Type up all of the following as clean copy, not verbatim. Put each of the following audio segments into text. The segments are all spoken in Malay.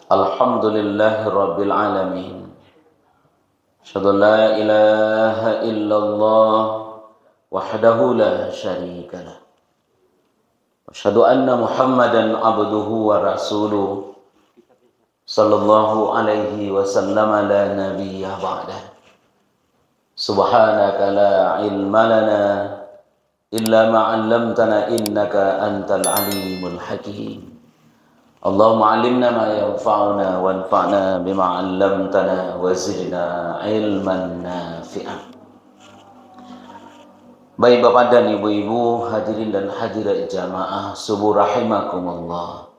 Alhamdulillahi Rabbil Alamin. Asyhadu an la ilaha illallah wahdahu la syarika lah. Asyhadu anna Muhammadan abduhu wa rasuluh sallallahu alaihi wasallam la nabiyya ba'dah. Subhanaka la ilma lana illa ma 'allamtana innaka antal alimul hakim. Allahumma 'allimna ma yanfa'una wanfa'na bima 'allamtana wa zidna ilman nafi'an. Baik Bapak dan Ibu-ibu, hadirin dan hadirat jamaah subuh rahimakumullah.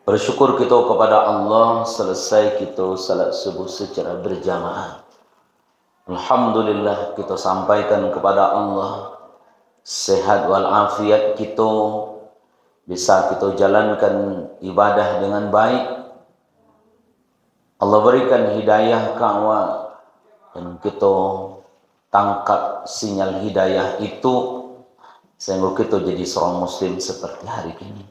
Bersyukur kita kepada Allah selesai kita salat subuh secara berjamaah. Alhamdulillah kita sampaikan kepada Allah sehat walafiat kita, bisa kita jalankan ibadah dengan baik. Allah berikan hidayah ke awak dan kita tangkap sinyal hidayah itu sehingga kita jadi seorang muslim seperti hari ini.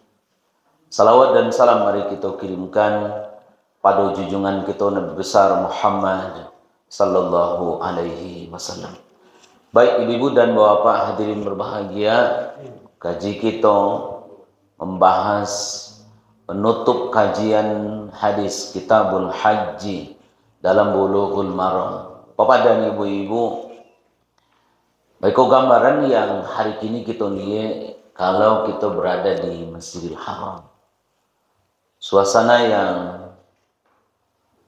Salawat dan salam mari kita kirimkan pada junjungan kita Nabi besar Muhammad sallallahu alaihi wasallam. Baik ibu-ibu dan bapak hadirin berbahagia, kaji kita membahas penutup kajian hadis Kitabul Haji dalam Bulughul Maram. Bapak dan ibu-ibu, baik gambaran yang hari ini kita lihat kalau kita berada di Masjidil Haram. Suasana yang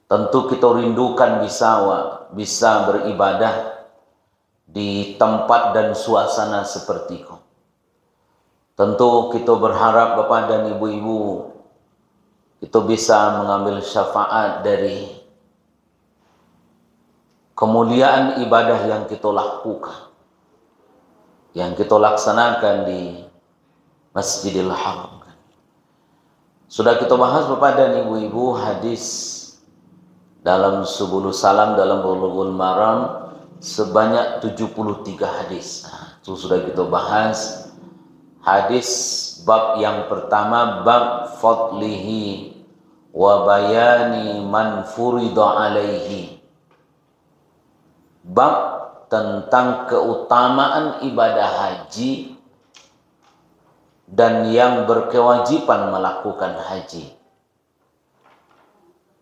tentu kita rindukan bisa beribadah di tempat dan suasana seperti itu. Tentu kita berharap Bapak dan Ibu-ibu kita bisa mengambil syafaat dari kemuliaan ibadah yang kita lakukan, yang kita laksanakan di Masjidil Haram. Sudah kita bahas Bapak dan Ibu-ibu hadis dalam Subulus Salam dalam Bulughul Maram sebanyak 73 hadis. Itu sudah kita bahas. Hadis bab yang pertama, bab fadlihi wa bayani man furida alaihi. Bab tentang keutamaan ibadah haji dan yang berkewajiban melakukan haji.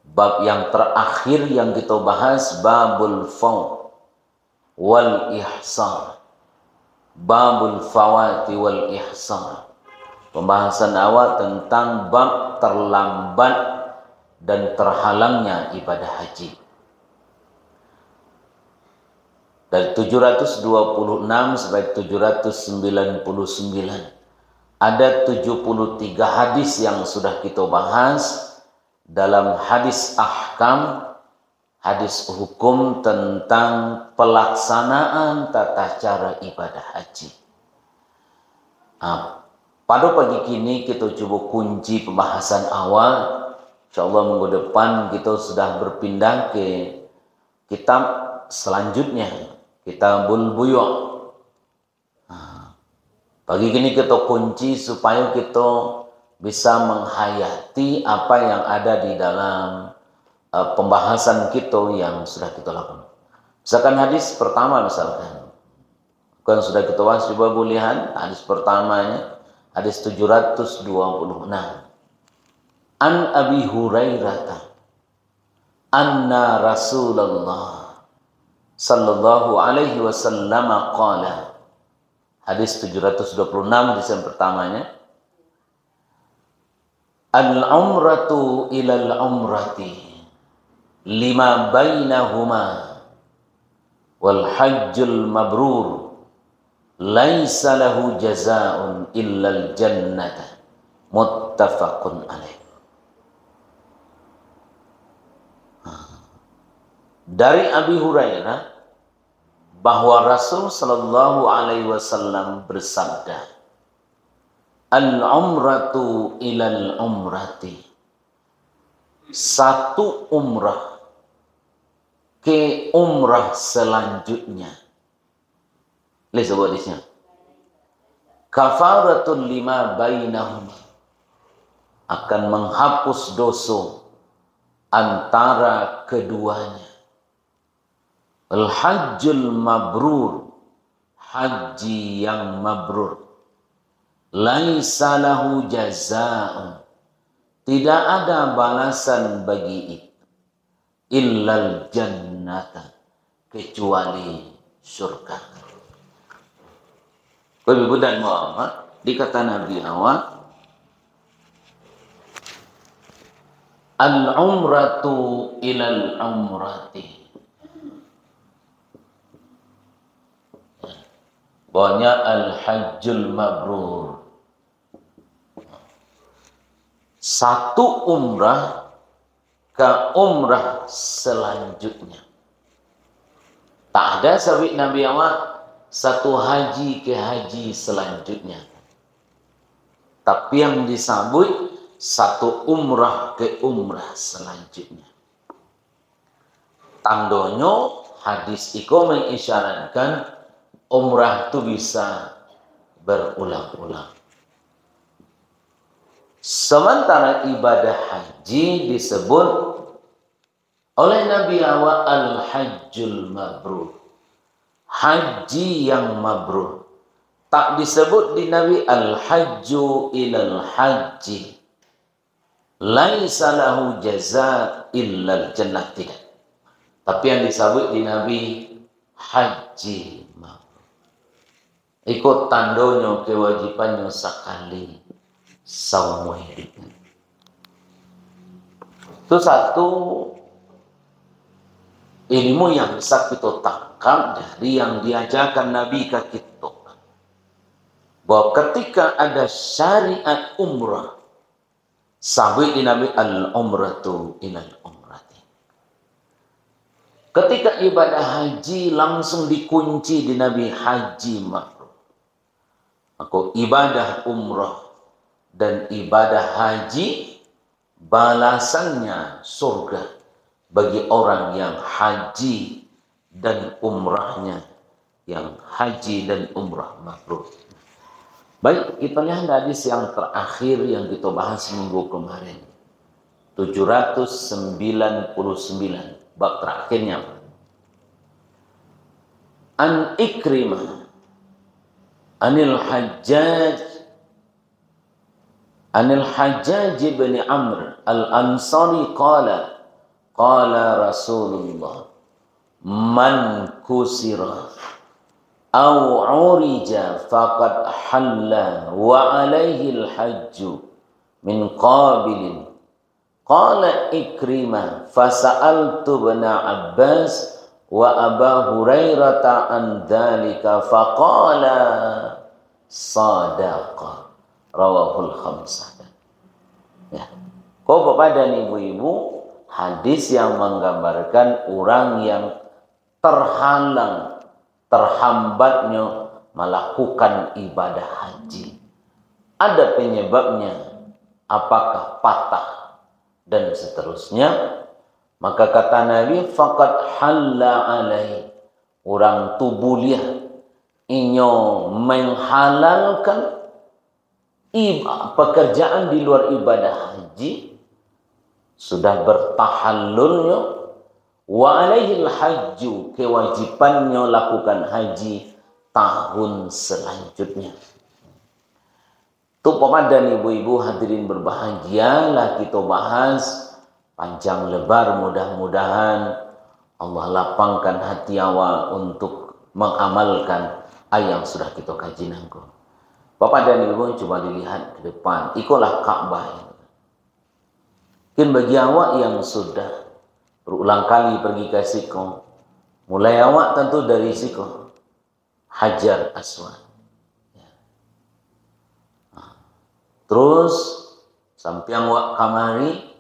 Bab yang terakhir yang kita bahas, babul faw wal ihsan. Babul fawati wal ihsan. Pembahasan awal tentang bab terlambat dan terhalangnya ibadah haji. Dari 726 sampai 799 ada 73 hadis yang sudah kita bahas dalam hadis ahkam, hadis hukum tentang pelaksanaan tata cara ibadah haji. Pada pagi ini kita coba kunci pembahasan awal. InsyaAllah minggu depan kita sudah berpindah ke kitab selanjutnya, Kitabul Buyu'. Pagi ini kita kunci supaya kita bisa menghayati apa yang ada di dalam pembahasan kita yang sudah kita lakukan. Misalkan hadis pertama misalkan. Kan sudah kita bahas, coba lihat hadis pertamanya, hadis 726. An Abi Hurairah anna Rasulullah sallallahu alaihi wasallam qala. Hadis 726 hadis yang pertamanya. Al-umratu ilal umrati lima bainahuma wal hajjul mabrur laisa lahu jazaa'un illal jannata muttafaqun alaih. Dari Abi Hurairah bahwa Rasul sallallahu alaihi wasallam bersabda, al-umratu ilal umrati, satu umrah ke umrah selanjutnya. Lihat hadisnya. Kafaratul lima bainahum, akan menghapus dosa antara keduanya. Al-hajjul mabrur, haji yang mabrur. Laisa lahu jazaa'un, tidak ada balasan bagi itu, illal jannata, kecuali surga. Ibu dan Muhammad, dikata Nabi awal, al-umratu ilal umrati. Banyak al-hajjul mabrur. Satu umrah ke umrah selanjutnya. Tak ada sabit Nabi awak satu haji ke haji selanjutnya. Tapi yang disambut satu umrah ke umrah selanjutnya. Tandonyo hadis iko mengisyaratkan umrah itu bisa berulang-ulang. Sementara ibadah haji disebut oleh Nabi awal al-hajjul mabrur, haji yang mabrur. Tak disebut di Nabi al-hajju ilal haji, laisa lahu jaza illal jannah, tidak. Tapi yang disebut di Nabi haji mabrur. Ikut tandonyo kewajibannya sekali seumur hidupnya. Itu satu ilmu yang bisa kita tangkap dari yang diajarkan Nabi ke kita, bahwa ketika ada syariat umrah, sabit di Nabi al-umratu ilal umrati. Ketika ibadah haji langsung dikunci di Nabi haji mabrur. Maka ibadah umrah dan ibadah haji balasannya surga bagi orang yang haji dan umrahnya, yang haji dan umrah mabrur. Baik, kita lihat hadis yang terakhir yang kita bahas minggu kemarin, 799, bab terakhirnya. An Ikrimah anil Hajjaj bin Amr al-Ansari qala Rasulullah man kusira aw urija faqad halla wa alaihi al-hajju min qabilin. Qala Ikrimah fasa'altu ibn Abbas wa Aba Hurairah an dzalika faqala sadaqa, rawahul khamsah. Ya. Kau Bapak dan Ibu-ibu, hadis yang menggambarkan orang yang terhambatnya melakukan ibadah haji. Ada penyebabnya, apakah patah dan seterusnya. Maka kata Nabi, faqad halla alaihi, orang tubuliah inyo menghalalkan pekerjaan di luar ibadah haji, sudah bertahallulnya, wa alaihil hajju, kewajibannya lakukan haji tahun selanjutnya. Tuh Bapak dan Ibu-ibu hadirin berbahagialah kita bahas panjang lebar, mudah-mudahan Allah lapangkan hati awak untuk mengamalkan ayat yang sudah kita kaji nangko. Bapak dan Ibu coba dilihat ke depan, ikulah Ka'bah. Mungkin bagi awak yang sudah berulang kali pergi ke Siko, mulai awak tentu dari Siko Hajar Aswad, terus sampai awak kamari,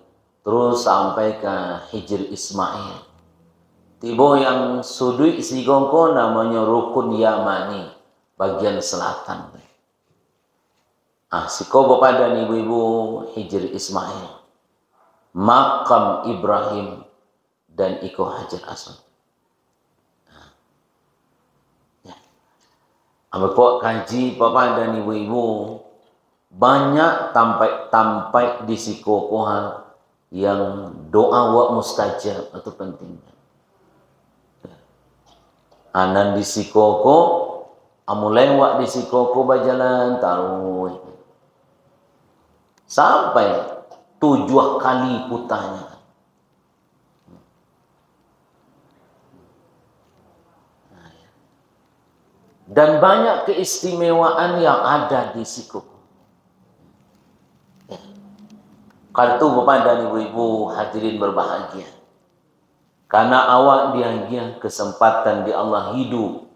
terus sampai ke Hijr Ismail. Tiba yang sudut Sigongko namanya Rukun Yamani, bagian selatan. Siko Bapak dan Ibu-ibu Hijr Ismail, Makam Ibrahim, dan Iko Hajar Aswad. Apa kaji Bapak dan Ibu-ibu banyak tampai di sikokoha yang doa wa mustajab atau pentingnya. Anan di sikoko, amulewak di sikoko bajalan taruh sampai 7 kali putanya. Dan banyak keistimewaan yang ada di sikoko. Kartu Bapak dan Ibu-ibu hadirin berbahagia. Karena awak diagia kesempatan di Allah hidup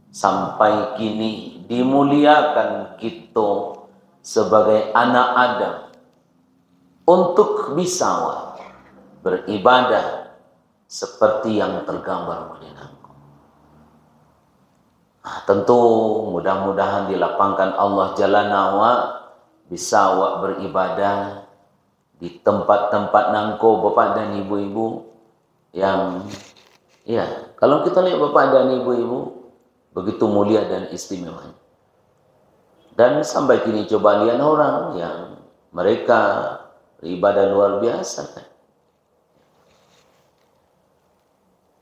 sampai kini dimuliakan kita sebagai anak Adam untuk bisa beribadah seperti yang tergambar oleh Nabi. Tentu mudah-mudahan dilapangkan Allah jalan awak bisa awak beribadah di tempat-tempat nangko Bapak dan Ibu-ibu yang ya, kalau kita lihat Bapak dan Ibu-ibu begitu mulia dan istimewa. Dan sampai kini coba lihat orang yang mereka beribadah luar biasa kan.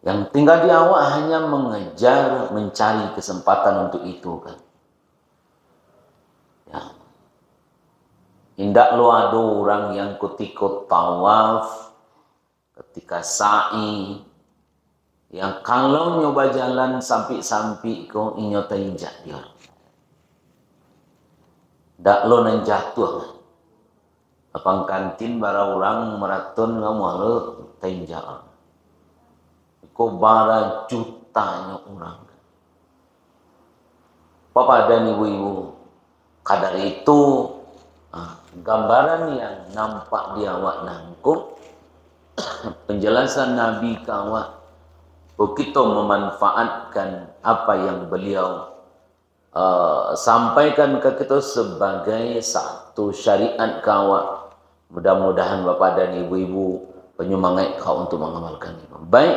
Yang tinggal di awak hanya mengejar, mencari kesempatan untuk itu kan. Ya. Indak lo ada orang yang ketika tawaf, ketika sa'i, yang kalau nyoba jalan sampai kau inyota injak dia. Dak lo nan jatuh. Apang kantin bara orang maraton ngamu halo tinjak. Kau bara jutanya orang. Bapak dan ibu-ibu, kadar itu gambaran yang nampak di awak nangkuk penjelasan Nabi kawat begitu memanfaatkan apa yang beliau sampaikan ke kita sebagai satu syariat kawat. Mudah-mudahan Bapak dan Ibu-ibu penyemangat kau untuk mengamalkan itu. Baik,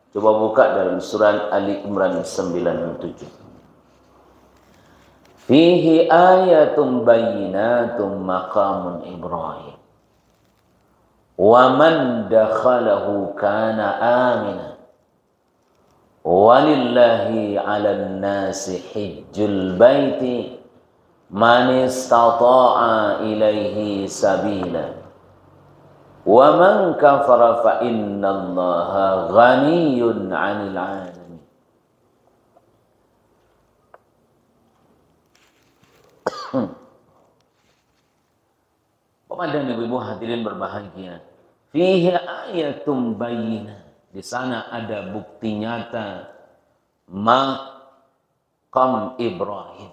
coba buka dalam surat Ali Imran 97. Fihi ayatum bayyinatum maqamun Ibrahim. Wa man dakhalahu kana amina. Walillahi 'alan nasi hijjul baiti man istata'a ilaihi sabila. Wa man kafara fa innallaha ghaniyyun 'anil 'alamin. Bapak dan Ibu hadirin berbahagia. Fihi ayatum bayyinah. Di sana ada bukti nyata maqam Ibrahim.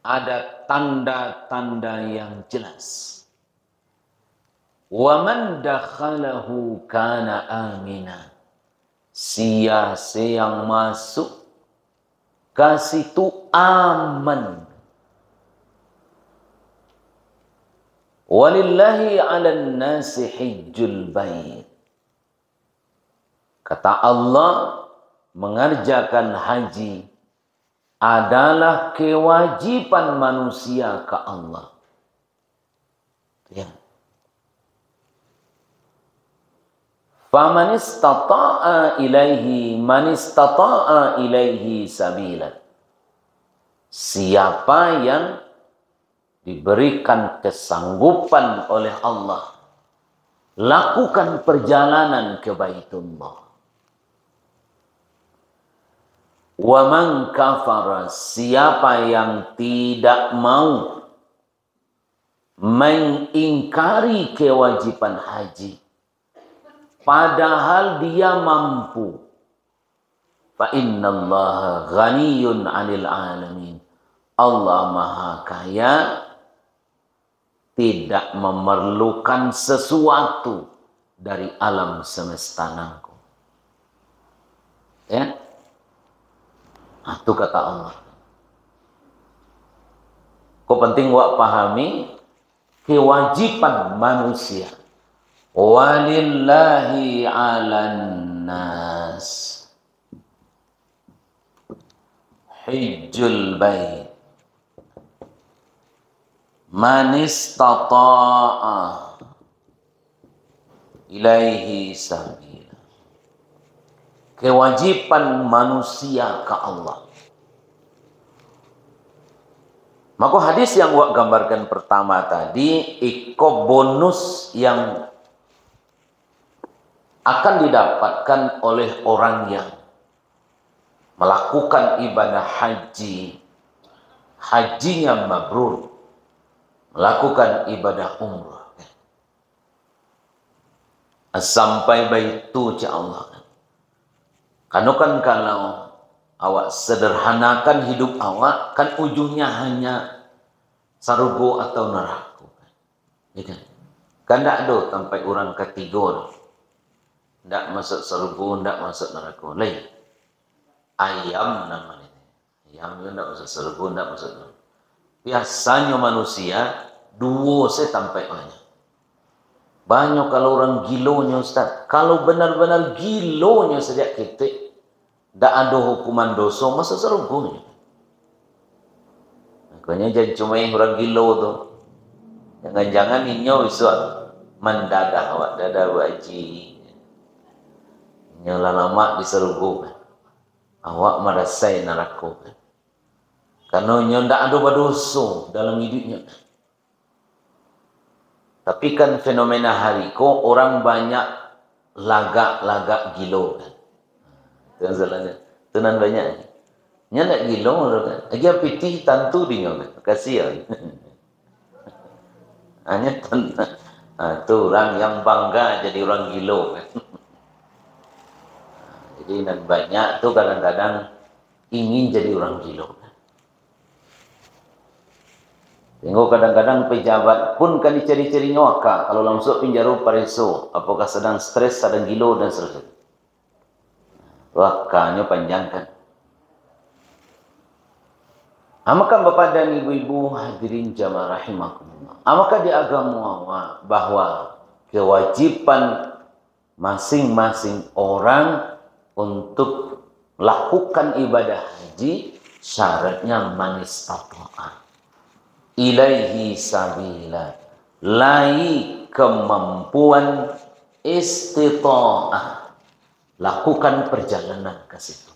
Ada tanda-tanda yang jelas. Wa man dakhalahu kana amina. Siapa yang masuk ke situ aman. Walillahi 'alan nasi hijjul bait. Kata Allah, mengerjakan haji adalah kewajiban manusia ke Allah. Ya. Faman istata'a ilaihi sabila. Siapa yang diberikan kesanggupan oleh Allah, lakukan perjalanan ke Baitullah. Wa man kafara, siapa yang tidak mau mengingkari kewajiban haji, padahal dia mampu, fa innallaha ghaniyyun 'anil 'alamin. Allah Maha Kaya, tidak memerlukan sesuatu dari alam semesta nangku. Ya, itu kata Allah. Kau penting wak pahami kewajiban manusia. Walillahi 'alan nas hijjul bait. Man istata'a ilaihi sabila. Kewajiban manusia ke Allah. Maka hadis yang gua gambarkan pertama tadi, iko bonus yang akan didapatkan oleh orang yang melakukan ibadah haji, hajinya mabrur, melakukan ibadah umrah, sampai baitu ya Allah. Karena kan kalau awak sederhanakan hidup awak, kan ujungnya hanya sargo atau neraka. Ya kan? Kan tak ada sampai orang ketiga. Tak masuk sargo, tak masuk neraka. Lain. Ayam namanya. Ayam itu tak masuk sargo, tak masuk neraka. Biasanya manusia, dua saya sampai banyak. Banyak kalau orang gilonya Ustaz. Kalau benar-benar gilonya sejak kita, tak ada hukuman dosa, masa serugungnya. Makanya jangan cuma yang orang gilo tu. Jangan-jangan inyo bisa mendadah awak dada baji. Inyo lama diserugung. Awak merasai neraka. Karena inyo tak ada berdosa dalam hidupnya. Tapi kan fenomena hari ko orang banyak lagak-lagak gilo kan. Itu yang salahnya. Tenan banyak. Nya nak gilo kan. Lagi pitih tantu dia kan. Kasihan. Hanya tu orang yang bangga jadi orang gilo kan. Jadi nan banyak tu kadang-kadang ingin jadi orang gilo. Tengok kadang-kadang pejabat pun kan dicari-cari nyawaka kalau langsung pinjaro pareso, apakah sedang stres, sedang gilo dan seterusnya. Wakanya panjang kan. Amakan bapak dan ibu-ibu hadirin jamaah rahimakumullah. Amakan di agama bahwa kewajiban masing-masing orang untuk lakukan ibadah haji syaratnya manistata'a ilaihi sabila, lai kemampuan istita'ah, lakukan perjalanan ke situ.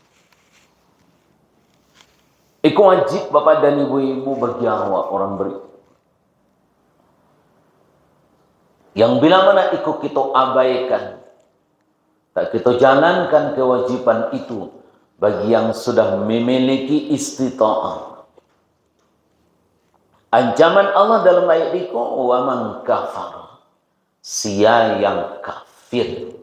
Itu wajib bapak dan ibu-ibu bagi awak orang beri. Yang bila mana ikut kita abaikan, tak kita jalankan kewajiban itu bagi yang sudah memiliki istita'ah. Ancaman Allah dalam ayat itu, wa man kafar, sia yang kafir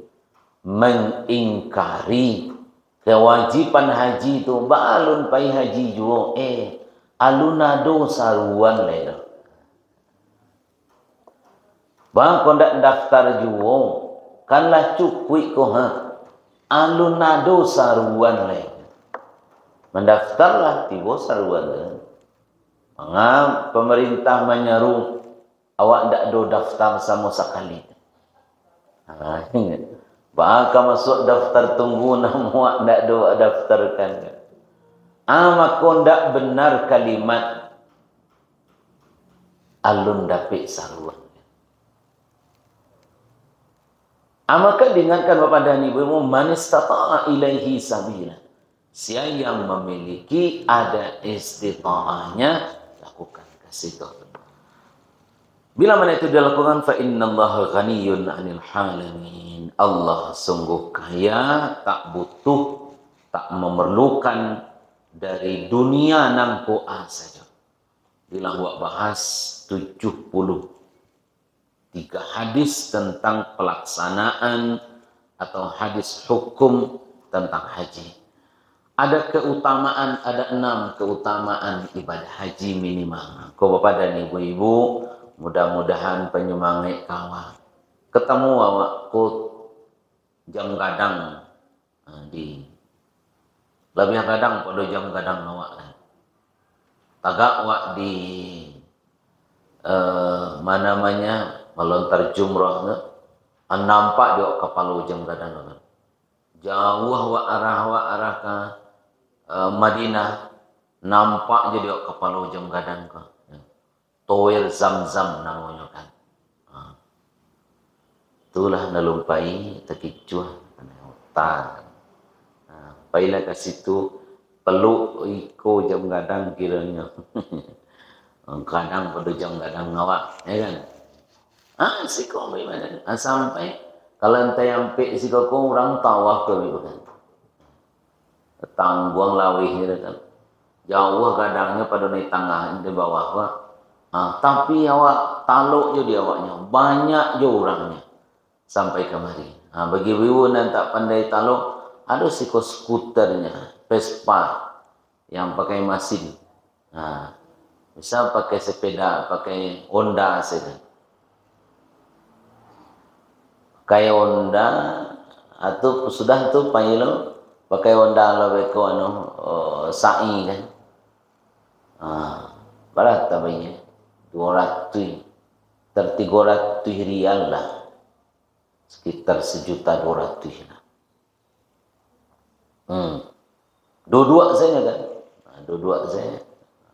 mengingkari kewajiban haji itu, balun pai haji juo alunado saruan leda. Bang kondak daftar juo, kanlah cukui ko ha, alunado saruan leda. Mendaftarlah tibo saruan leda. Mengapa pemerintah menyeru awak tidak ada daftar sama sekali. Bahkan masuk daftar tunggu nama awak tidak ada daftarkan. Maka tidak benar kalimat alun dapik saruan. Maka diingatkan bapak dan ibu, man istata'a ilaihi sabila. Siapa yang memiliki ada istita'ahnya, lakukan ke situ. Bila mana itu dilakukan, fa innallaha ghaniyun 'anil alamin. Allah sungguh kaya, tak butuh, tak memerlukan dari dunia nan koa saja. Bila buat bahas 73 hadis tentang pelaksanaan atau hadis hukum tentang haji. Ada keutamaan, ada 6 keutamaan ibadah haji minimal. Kau bapak dan ibu-ibu, mudah-mudahan penyemangat kawan. Ketemu awak kut jam gadang di lebih kadang pada jam gadang awak. Tagak awak di mana namanya melontar jumrah, nampak dia kepala jam gadang. Jauh awak arah ke Madinah, nampak jadi kepala jam gadang ke. tower zam-zam namanya kan. Itulah nalumpai tekicuah hutan. Pailah ke situ peluk iko jam gadang kiranya. Kadang pada jam gadang ngawak, ya kan? Siko bagaimana? Sampai kalau ente sampai siko orang tawah ke kan. Tangguang lawih gitu kan. Jauh kadangnya pada naik tengah di bawah. Tapi awak taluk je dia awaknya, banyak je orangnya sampai kemari. Bagi wiwu yang tak pandai taluk, ada siko skuternya, Vespa yang pakai mesin. Bisa pakai sepeda, pakai Honda saja. Pakai Honda atau sudah tu pailo pakai Honda lebih ke sai kan. Berapa banyak? 200 rial lah, sekitar 1.200.000 lah. Dua-dua saya kan, dua-dua saya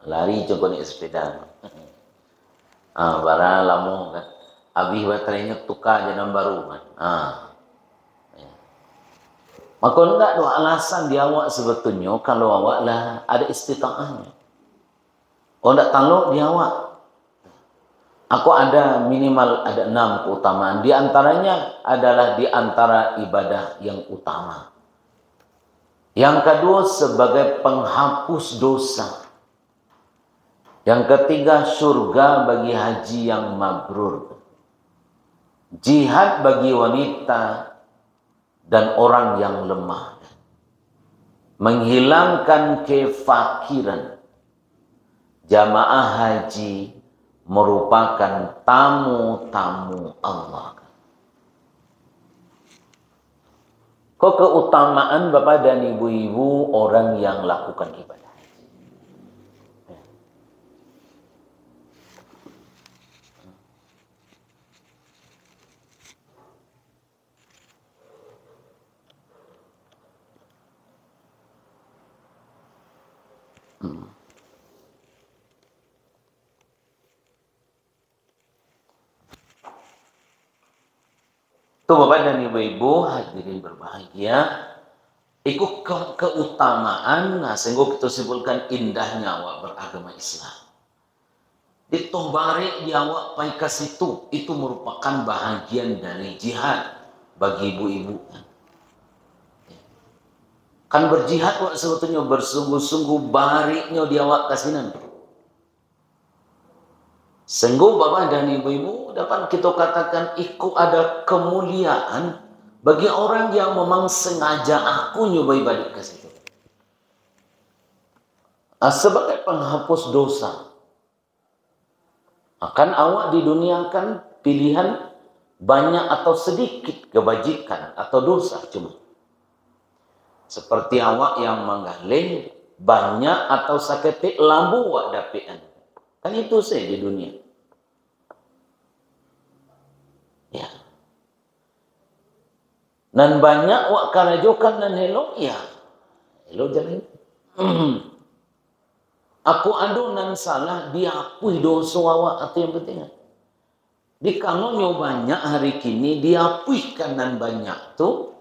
lari coba naik sepeda. Barang lama kan, habis baterainya tukar jenam baru kan. Maka enggak ada alasan di awak sebetulnya kalau awak lah ada istita'ahnya. Enggak tahu di awak. Aku ada minimal ada 6 keutamaan. Di antaranya adalah di antara ibadah yang utama. Yang kedua sebagai penghapus dosa. Yang ketiga surga bagi haji yang mabrur. Jihad bagi wanita dan orang yang lemah. Menghilangkan kefakiran. Jamaah haji merupakan tamu-tamu Allah. Kok keutamaan Bapak dan Ibu-ibu orang yang lakukan ibadah? Tuh Bapak dan Ibu-ibu hadirin berbahagia, ikut keutamaan, sehingga kita sebutkan indahnya awak beragama Islam. Ditobari di awak pai ke situ, itu merupakan bahagian dari jihad bagi ibu-ibu. Kan berjihad wak sebetulnya bersungguh-sungguh bariknya di awak kasinan. Sungguh Bapak dan Ibu-ibu dapat kita katakan ikut ada kemuliaan bagi orang yang memang sengaja aku nyoba ibadah ke situ. Sebagai penghapus dosa. Akan awak di dunia kan pilihan banyak atau sedikit kebajikan atau dosa cuma. Seperti awak yang menggaleng banyak atau sakit lambu wak dapian. Kan itu saja di dunia. Ya. Dan banyak wak karajokan dan hello, ya. Hello jalan. Aku adu nan salah diakui dosa awak atau yang penting. Di kalau banyak hari kini diapuikan dan banyak tu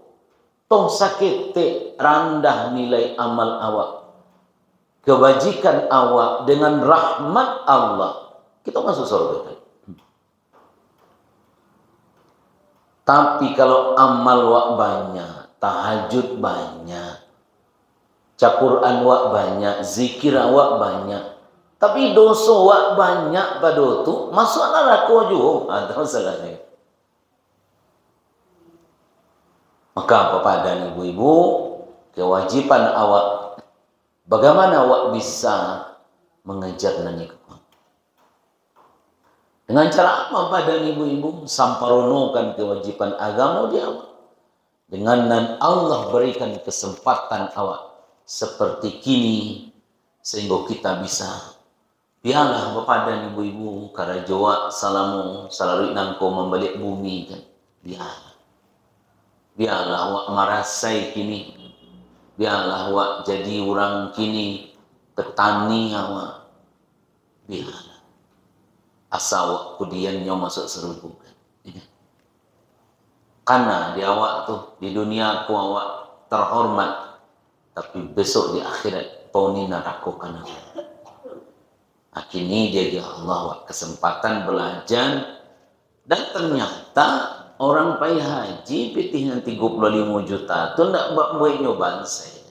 toh sakit rendah nilai amal awak. Kebajikan awak dengan rahmat Allah, kita masuk surga. Tapi kalau amal wak banyak, tahajud banyak, Quran wak banyak, zikir wak banyak, tapi dosa wak banyak pada tu, masuk neraka juga, ada masalahnya. Maka Bapak dan Ibu-ibu, kewajiban awak bagaimana awak bisa mengejar nani. Dengan cara apa Bapak dan Ibu-ibu? Samparonokan kewajiban agama di awak. Dengan nan Allah berikan kesempatan awak seperti kini sehingga kita bisa. Biarlah Bapak dan Ibu-ibu karajoa salamu salaru nangko membalik bumi kan. Biarlah awak marasai kini. Biarlah awak jadi orang kini petani awak. Biarlah. asa kudiannya masuk surga. Karena di awak tuh di dunia aku awak terhormat, tapi besok di akhirat pauni neraka kana. Akhirnya dia Allah kesempatan belajar, dan ternyata orang pai haji pitihnya 35 juta itu ndak buat nyobaan saya.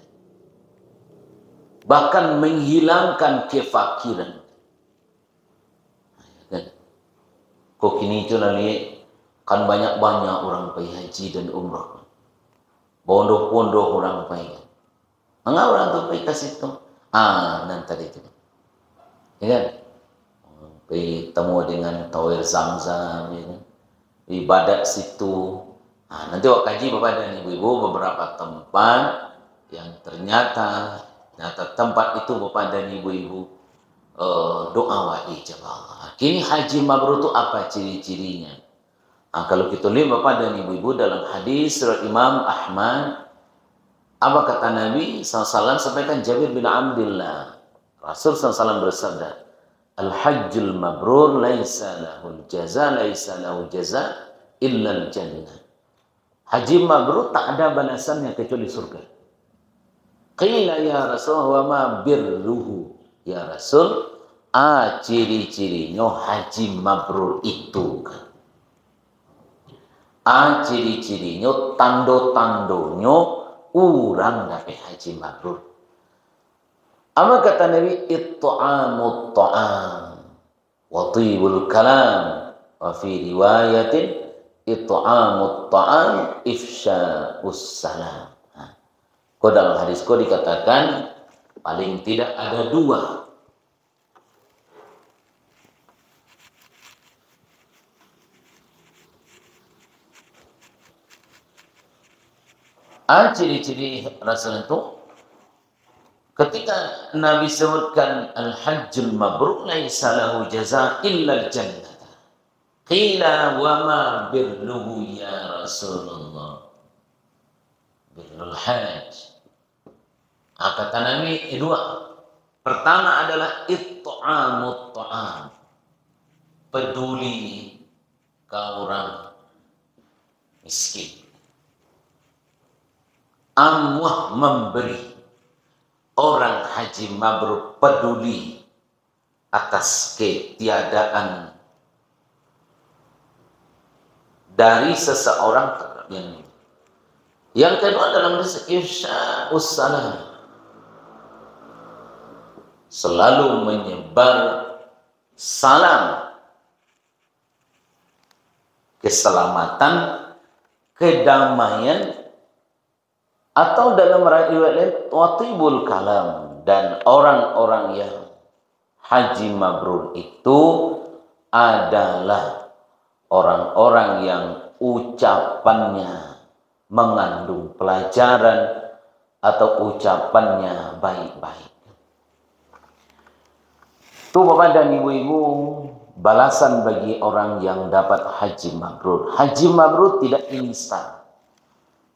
Bahkan menghilangkan kefakiran. Kok kini itu lagi kan banyak-banyak orang pai haji dan umrah. Bodoh-bodoh orang pai. Enggak orang tuh pai kasih itu. Nanti tadi itu. Ya kan? Pai temu dengan tawir Zamzam, ya kan? Ibadat situ. Nanti wak kaji Bapak dan Ibu-ibu beberapa tempat yang ternyata tempat itu Bapak dan Ibu-ibu doa wa ijabah. Kini haji mabrur itu apa ciri-cirinya? Kalau kita lihat Bapak dan Ibu-ibu dalam hadis riwayat Imam Ahmad, apa kata Nabi SAW sampaikan Jabir bin Abdullah, Rasul SAW bersabda, Al-hajjul mabrur laisa lahul jaza illa al-jannah. Haji mabrur tak ada balasannya kecuali surga. Qila ya Rasul wa ma birruhu. Ya Rasul, ciri-cirinya haji mabrur itu kan. Ciri-cirinya tando-tandonya orang dapat haji mabrur. Apa kata Nabi? It'amut ta'am wa tibul kalam, wa fi riwayatin it'amut ta'am ifsya'us salam. Kau dalam hadis kau dikatakan paling tidak ada dua. Ciri-ciri Rasul itu ketika Nabi sebutkan al-hajjul mabrur laisa lahu jaza illa al-jannah. Qila wa ma birruhu ya Rasulullah. Birrul hajj. Kata Nabi dua. Pertama adalah it'amut ta'am. Peduli ke orang miskin. Amwah memberi. Orang haji mabrur peduli atas ketiadaan dari seseorang terhadap yang ini. Yang kedua dalam ifsya'us salam, selalu menyebar salam, keselamatan, kedamaian, atau dalam riwayat lain watibul kalam, dan orang-orang yang haji mabrur itu adalah orang-orang yang ucapannya mengandung pelajaran atau ucapannya baik-baik. Itu Bapak dan Ibu-ibu balasan bagi orang yang dapat haji mabrur. Haji mabrur tidak instan.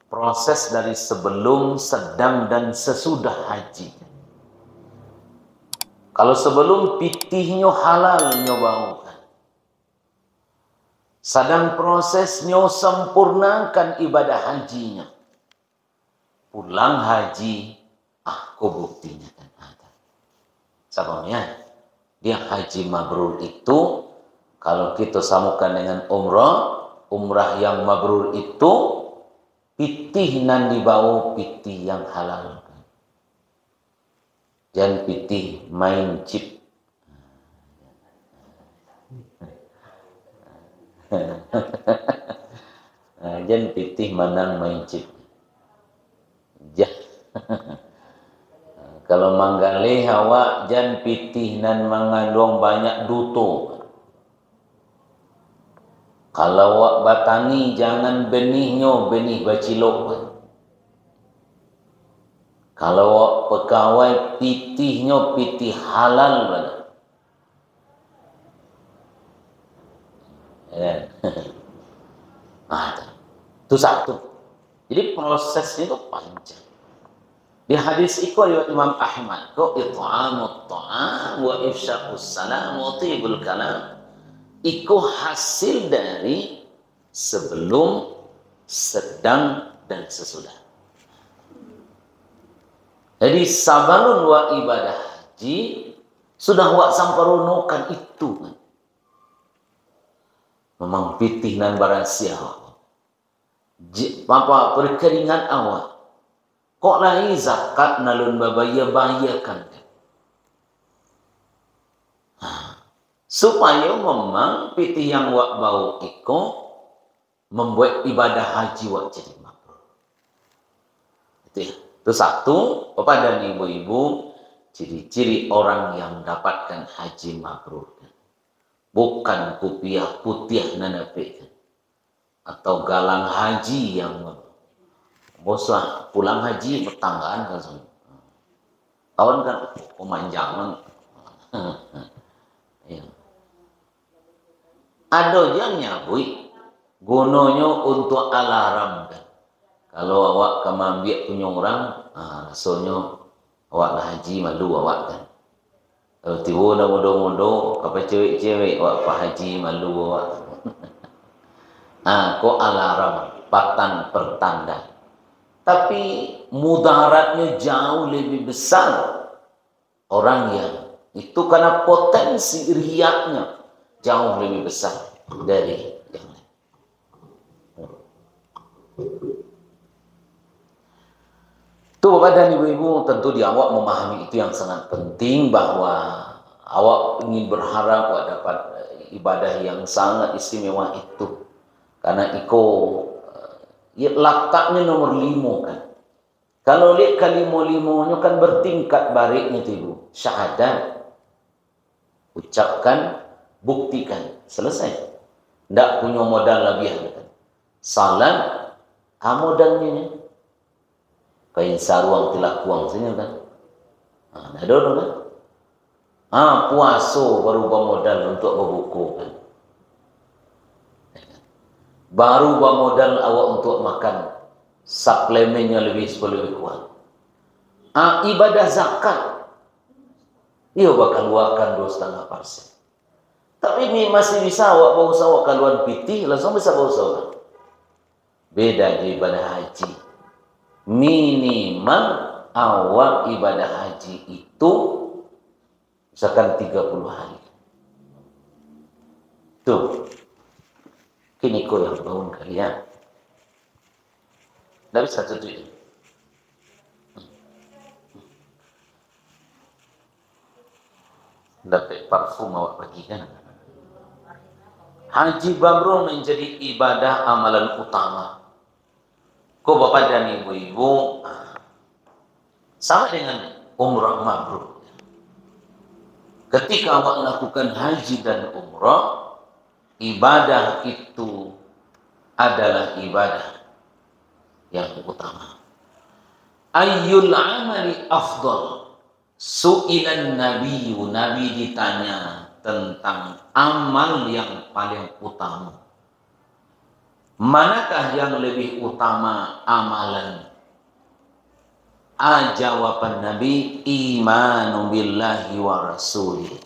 Proses dari sebelum, sedang, dan sesudah haji. Kalau sebelum pitihnya halal nyobakan. Sedang prosesnya sempurnakan ibadah hajinya. Pulang haji, kok buktinya kan ada. Sabangnya, dia haji mabrur itu, kalau kita samakan dengan umrah yang mabrur itu, pitih nan dibawa pitih yang halal. Jangan pitih main chip. Jangan pitih manang main chip. Kalau manggali hawa jangan pitih nan mengandung banyak duto. Kalau wak batani jangan benihnya benih bacilok. Kalau wak pegawai pitihnya pitih halal. Itu satu. Jadi prosesnya itu panjang. Di hadis itu riwayat Imam Ahmad, ko it'amut ta'am wa ifsya'us salam wa tibul kalam. iku hasil dari sebelum, sedang, dan sesudah. Jadi sabalun wa ibadah haji sudah wa samparunokan itu. Memang pitih nan barang siapa. Apa perkeringan awak. Kok lahi zakat nalun babaya-bayakan. Supaya memang pitih yang wak bau iko membuat ibadah haji wak jadi mabrur. Itu ya. Itu satu, kepada ibu-ibu, ciri-ciri orang yang mendapatkan haji mabrur. Bukan kupiah putih nanape. Atau galang haji yang boslah pulang haji bertanggaan kan semua. Kawan kan pemanjangan. Ya. Ada yang nyabui gunanya untuk alarm kan. Kalau awak kemambiak punya orang, rasanya awak lah haji malu awak kan. Kalau tiba dah modo-modo, apa cewek-cewek awak pak haji malu awak. Kok alarm, patan pertanda. Tapi mudaratnya jauh lebih besar. Orang yang itu karena potensi riaknya jauh lebih besar dari yang lain. Itu Bapak dan Ibu-ibu, tentu di awak memahami itu yang sangat penting, bahwa awak ingin berharap dapat ibadah yang sangat istimewa itu. Karena ya letaknya nomor 5 kan. Kalau lihat kalimo-limonya kan bertingkat baliknya itu Ibu. Syahadat. Ucapkan, buktikan. Selesai. Tidak punya modal lebih. Kan. Salam, modalnya ni. Kain saruang tilak kuang saja kan. Ada dulu kan. Puaso baru bermodal untuk berbuku kan. Baru bermodal awak untuk makan, suplemennya lebih kuat. Ibadah zakat, ia bakal luakan 2,5%. Tapi ini masih bisa awak bausa awak kaluan pitih, langsung bisa bausa. Beda di ibadah haji. Minimal awak ibadah haji itu misalkan 30 hari. Tuh. Kini kau yang bangun kalian. Tidak bisa tujuh. Dapat parfum awak pergi kan. Haji mabrur menjadi ibadah amalan utama. Kau bapak dan ibu-ibu sama dengan umrah mabrur. Ketika awak melakukan haji dan umrah, ibadah itu adalah ibadah yang utama. Ayyul amali afdal. Su'ilan nabiyyu, Nabi ditanya tentang amal yang paling utama. Manakah yang lebih utama amalan? Jawaban Nabi, imanu billahi wa rasulih.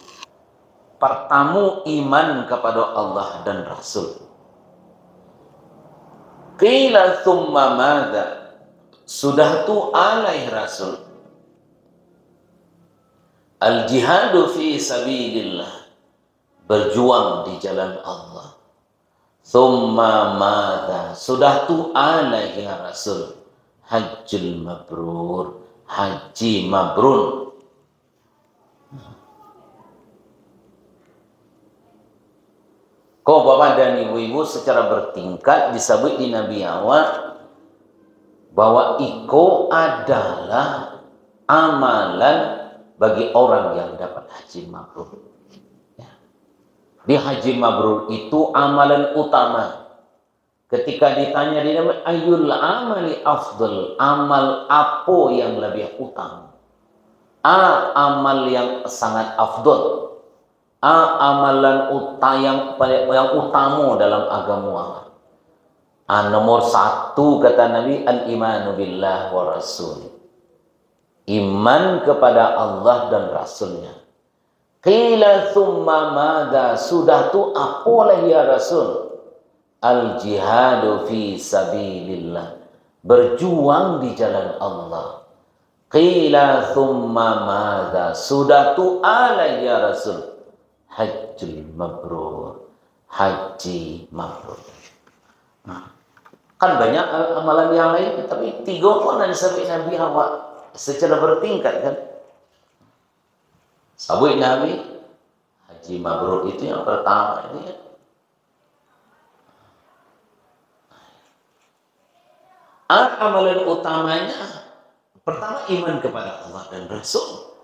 Pertama iman kepada Allah dan Rasul. Qila thumma madza? Sudah tu alaih Rasul. Al-jihadu fi sabilillah. Berjuang di jalan Allah. Thumma madza? Sudah tu alaih ya Rasul. Hajjul mabrur. Haji mabrur. Kau bapak dan ibu-ibu secara bertingkat disebut di Nabi awal bahwa iko adalah amalan bagi orang yang dapat haji mabrur. Ya. Di haji mabrur itu amalan utama. Ketika ditanya di Nabi, ayyul amali afdal, amal apa yang lebih utama? Amal yang sangat afdal. Amalan yang utama dalam agama Allah. Nomor 1 kata Nabi, al-imanu billah wa rasul. Iman kepada Allah dan Rasulnya. Qila thumma madza, sudah tu apalah ya Rasul? Al jihadu fi sabilillah, berjuang di jalan Allah. Qila thumma madza, sudah tu ala ya Rasul? Hajjul mabrur, haji mabrur. Kan banyak amalan yang lain, tapi 3 orang disebut Nabi awak secara bertingkat kan. Sabut Nabi haji mabrur itu yang pertama ini ya. Amalan utamanya pertama iman kepada Allah dan Rasul.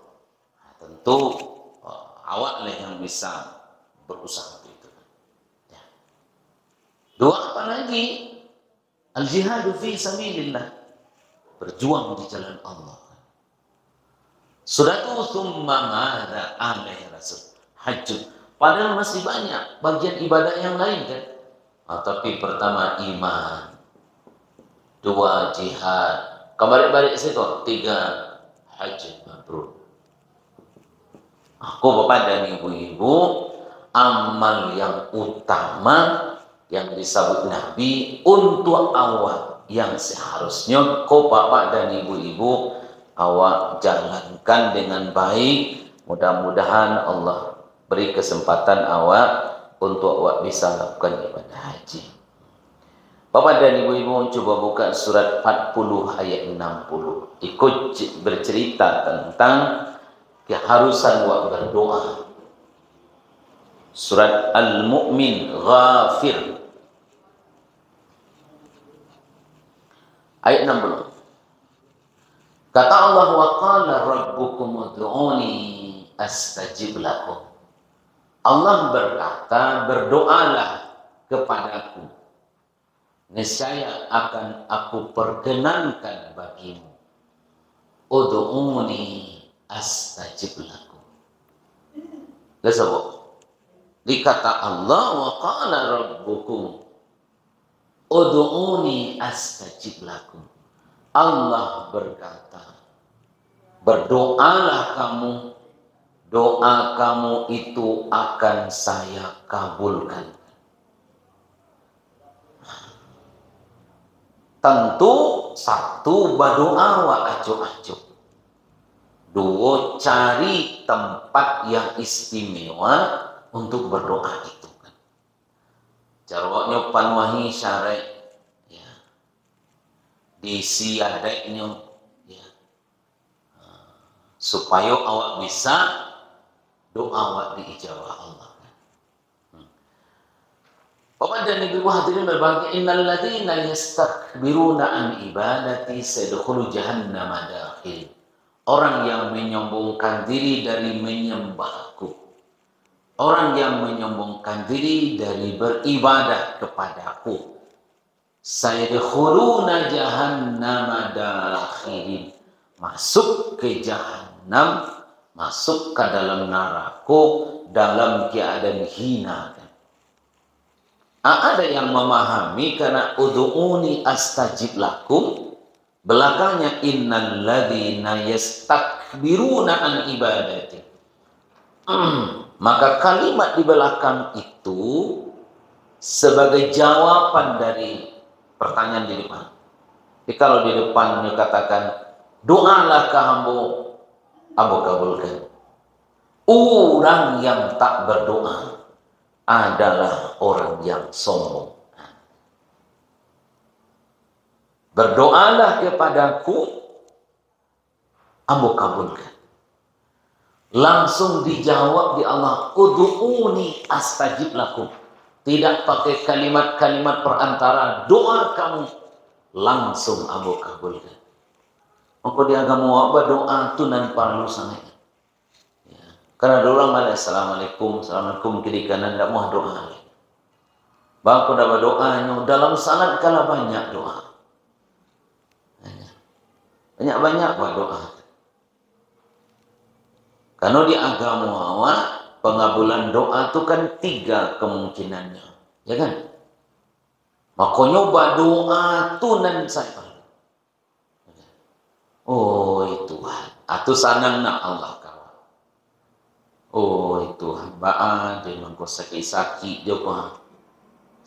Nah, tentu awak lah yang bisa berusaha itu. Ya. 2 apa lagi? Al jihadu fi sabilillah, berjuang di jalan Allah. Sudah itu thumma madza alaihi Rasul? Hajj. Padahal masih banyak bagian ibadah yang lain kan. Tapi pertama iman, 2 jihad, kembali-balik situ 3 haji mabrur. Aku bapak dan ibu-ibu, amal yang utama yang disebut Nabi untuk awak yang seharusnya kau bapak dan ibu-ibu awak jalankan dengan baik. Mudah-mudahan Allah beri kesempatan awak untuk awak bisa lakukan ibadah haji. Bapak dan ibu-ibu coba buka surat 40 ayat 60. Ikut bercerita tentang keharusan awak berdoa. Surat Al-Mu'min Ghafir ayat 60. Kata Allah, wa qala rabbukum ud'uni astajib lakum. Allah berkata, berdoalah kepadaku, niscaya akan aku perkenankan bagimu. Ud'uni astajib lakum. Lesabok. Dikata Allah, wa qala rabbukum ud'uni astajib lakum. Allah berkata, berdoalah kamu, doa kamu itu akan saya kabulkan. Tentu satu, berdoa wa acuh-acuh. 2, cari tempat yang istimewa untuk berdoa itu kan. Jarwaknya panwahi syarek ya. Di siadeknya ya. Supaya awak bisa doa awak diijabah Allah. Bapak dan Ibu hadirin berbahagia, innal ladzina yastakbiruna an ibadati sayadkhulu jahannama dakhil. Orang yang menyombongkan diri dari menyembahku, orang yang menyombongkan diri dari beribadah kepadaku, sayadkhuluna jahannama dakhirin, masuk ke jahanam, masuk ke dalam neraka dalam keadaan hina. Ada yang memahami karena ud'uni astajib lakum, belakangnya innal ladzina yastakbiruna an ibadati. Maka kalimat di belakang itu sebagai jawaban dari pertanyaan di depan. Jadi kalau di depan dikatakan doalah ke hamba, Abu kabulkan. Orang yang tak berdoa adalah orang yang sombong. Berdoalah kepadaku, Abu kabulkan. Langsung dijawab di Allah, ud'uni astajib lakum. Tidak pakai kalimat-kalimat perantara, doa kamu langsung Abu kabulkan. Maka di agama berdoa itu nan perlu sangat. Ya. Karena orang malah assalamualaikum, assalamualaikum kiri kanan tidak mau doa. Bangku dapat doanya dalam salat kala banyak doa. Banyak-banyak doa. Karena di agama awak pengabulan doa itu kan 3 kemungkinannya, ya kan? Makanya doa tunan saya. Oh itu Tuhan, atau sanang nak Allah kawan. Oh itu hambaan dia mangko sakit-sakit dia apa.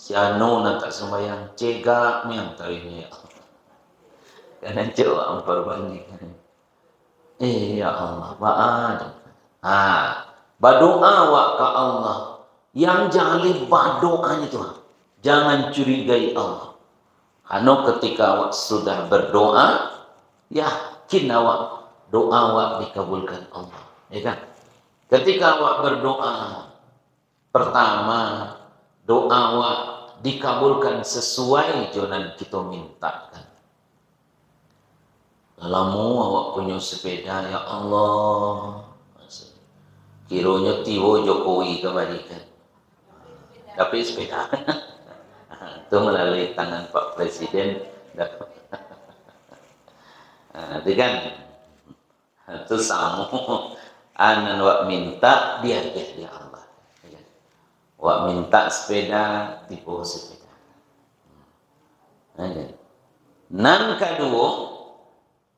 Si anu nak tak sembahyang cegak yang tarinya ya. Karena coba memperbandingkan. Ya Allah, ba'ad. Berdoa wa ke Allah. Yang jangan berdoanya tu. Jangan curigai Allah. Karena ketika awak sudah berdoa, yakin awak doa awak dikabulkan Allah. Ya kan? Ketika awak berdoa, pertama doa awak dikabulkan sesuai jonan kita minta kan. Lalamu awak punya sepeda, ya Allah. Kiranya tiwo Jokowi kembali kan. Tapi sepeda. Itu melalui tangan Pak Presiden. Itu kan. Itu sama. Anan wak minta, dia Allah. Wak minta sepeda, tipu sepeda. Nan kedua,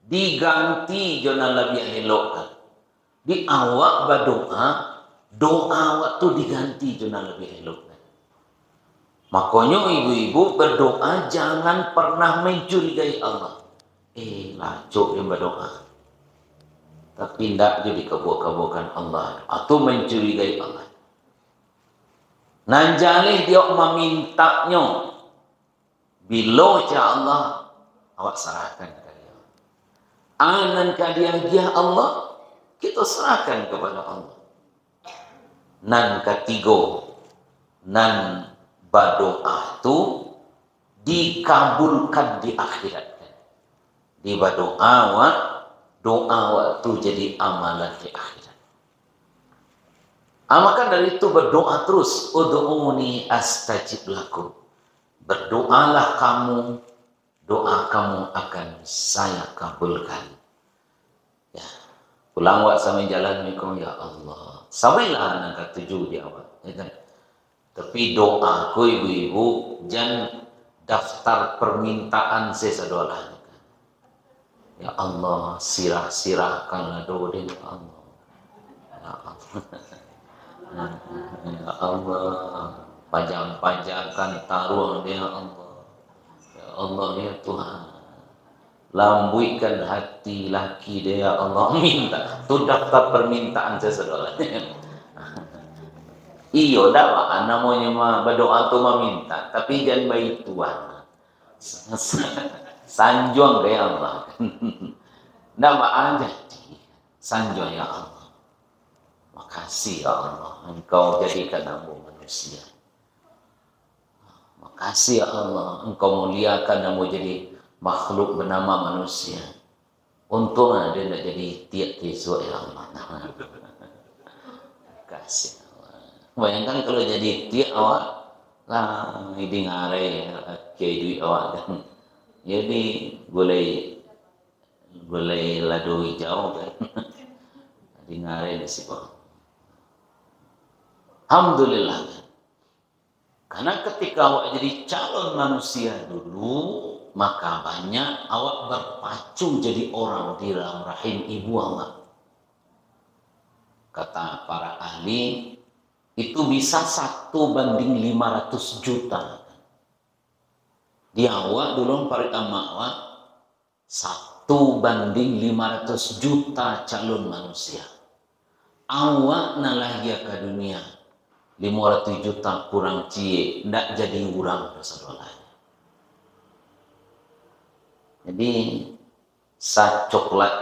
diganti jona lebih elok. Di awak berdoa, doa awak tu diganti jona lebih elok. Makanya ibu-ibu berdoa jangan pernah mencurigai Allah. Lacuk yang berdoa. Tapi tidak jadi dikabul-kabulkan Allah. Atau mencurigai Allah. Nanjalih dia memintanya. Bila ya Allah, awak serahkan ke dia. Anan kadian dia Allah, kita serahkan kepada Allah. Nan ketiga, nan berdoa itu dikabulkan di akhirat. Di berdoa doa waktu jadi amalan di akhirat. Maka dari itu berdoa terus. Ud'uni astajib lakum. Berdoalah kamu, doa kamu akan saya kabulkan. Ya. Pulang wak sampai jalan mikong, ya Allah. Sampailah anak ketujuh di awal. Ya kan? Tapi doaku ibu-ibu, jangan daftar permintaan sesadolah. Ya Allah, sirah-sirahkanlah doa ya Allah. Ya Allah. Ya Allah, panjang-panjangkan taruh dia Allah. Ya Allah ya Tuhan. Lambuikan hati laki dia ya Allah. Minta. Itu daftar permintaan sesadolah. Iyo dah namanya berdoa tu meminta, tapi jangan baik Tuhan. Sanjuang ke Allah. Nama aja sanjuang ya Allah. Makasih ya Allah, Engkau jadikan aku manusia. Makasih ya Allah, Engkau muliakan aku jadi makhluk bernama manusia. Untungnya dia tidak jadi tiap tiap ya Allah. Makasih ya Allah. Bayangkan kalau jadi tiap awak, lah ini ngare kayak duit awak kan. Jadi boleh ladu hijau kan. Di ngare di situ. Alhamdulillah. Karena ketika awak jadi calon manusia dulu, maka banyak awak berpacu jadi orang di dalam rahim ibu awak. Kata para ahli, itu bisa 1:500 juta. Di awak dulu pertama awak 1:500 juta calon manusia. Awak nalahia ke dunia 500 juta kurang cie, ndak jadi urang dosa-dosa. Jadi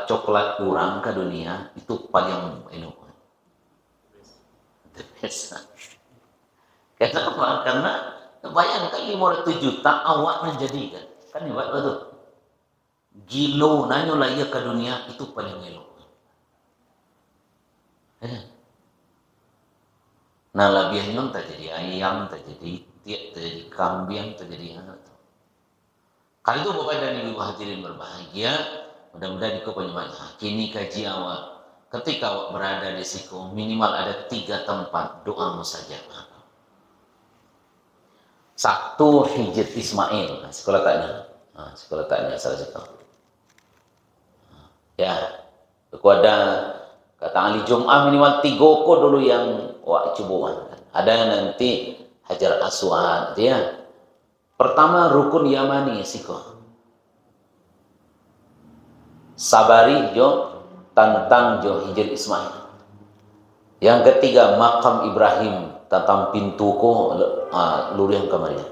coklat kurang ke dunia itu paling enak. Biasa. Kenapa? Karena bayangkan 500 juta awak menjadikan. Kan ya betul. Gilo nanyo lagi ke dunia itu paling elok. Nah lebihnya tak jadi ayam, tak jadi tiak, tak jadi kambing, tak jadi anak. Kali itu Bapak dan Ibu hadirin berbahagia. Mudah-mudahan kau penyembahan. Kini kaji awak. Ketika awak berada di situ, minimal ada 3 tempat doa mustajabah. 1 Hijr Ismail, sekolah tanya salah satu. Ya, aku ada Kata Ali Jum'ah minimal 3 ko dulu yang cubuan. Ada nanti Hajar Aswad ya. Pertama rukun Yamani siko. Sabari jo tantang jo Hijr Ismail. Yang ketiga makam Ibrahim tentang pintu ko luriang kamarnya.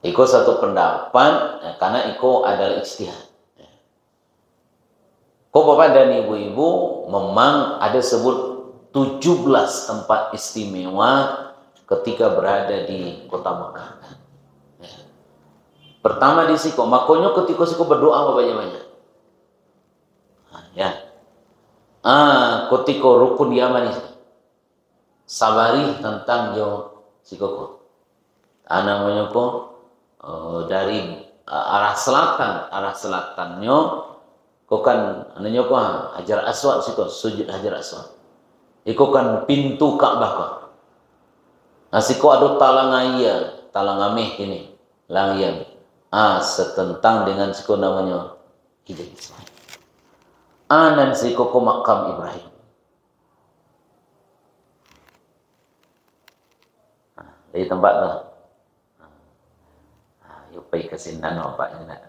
Iko satu pendapat karena iko adalah ijtihad. Kok Bapak dan Ibu-ibu memang ada sebut 17 tempat istimewa ketika berada di kota Mekah. Ya. Pertama di siko, makanya ketika siko berdoa banyak-banyak. Ya. Ketika rukun Yaman itu. Sabari tentang jo siko ko. Namanya ko dari arah selatannya ko kan ananya ko Hajar Aswad siko sujud Hajar Aswad. Iko kan pintu Ka'bah ko. Siko ada talangameh ini langian. Setentang dengan siko namanya Hijr Ismail. Dan siko ko makam Ibrahim. Dari tempat tu. Yuk pergi ke sini nampaknya nak.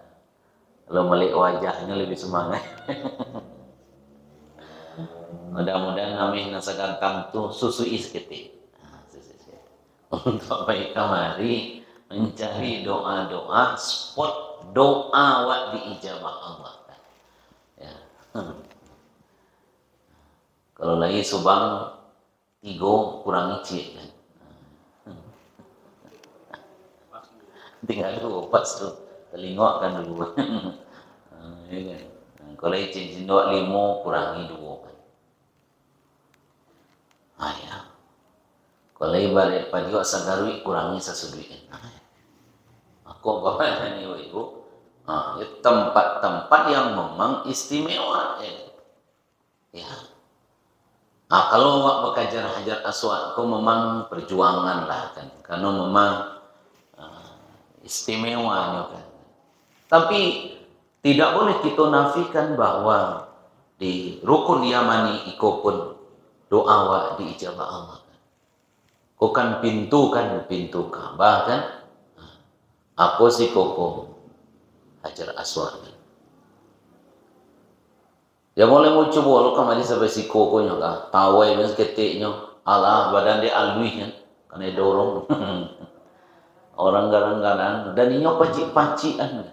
Kalau melihat wajahnya lebih semangat. Mudah-mudahan kami nasa gantang tu susui seketik. Untuk baik kamari mencari doa-doa spot doa wak diijabah Allah. Ya. Kalau lagi Subang 3 kurangi cik kan. Tinggal 2 pas tu telingok kan dulu. Kalau cincin 5 kurangi 2 kan. Ya. Kalau ibarat pagi sagarui kurangi sesudui kan. Aku bapak dan ibu-ibu tempat-tempat yang memang istimewa ya. Kalau awak bekajar Hajar Aswad, aku memang perjuangan lah kan, karena memang istimewanya kan. Tapi tidak boleh kita nafikan bahwa di rukun Yamani iko pun doa wa diijabah Allah. Kau kan pintu Ka'bah kan. Apa sih koko Hajar Aswad kan. Ya boleh mau coba lo kemari sampai si kokonya kan. Tawai mas ketiknya. Allah badan dia alwi kan. Karena dorong. Orang garang-garang dan inyo pacik-pacikan.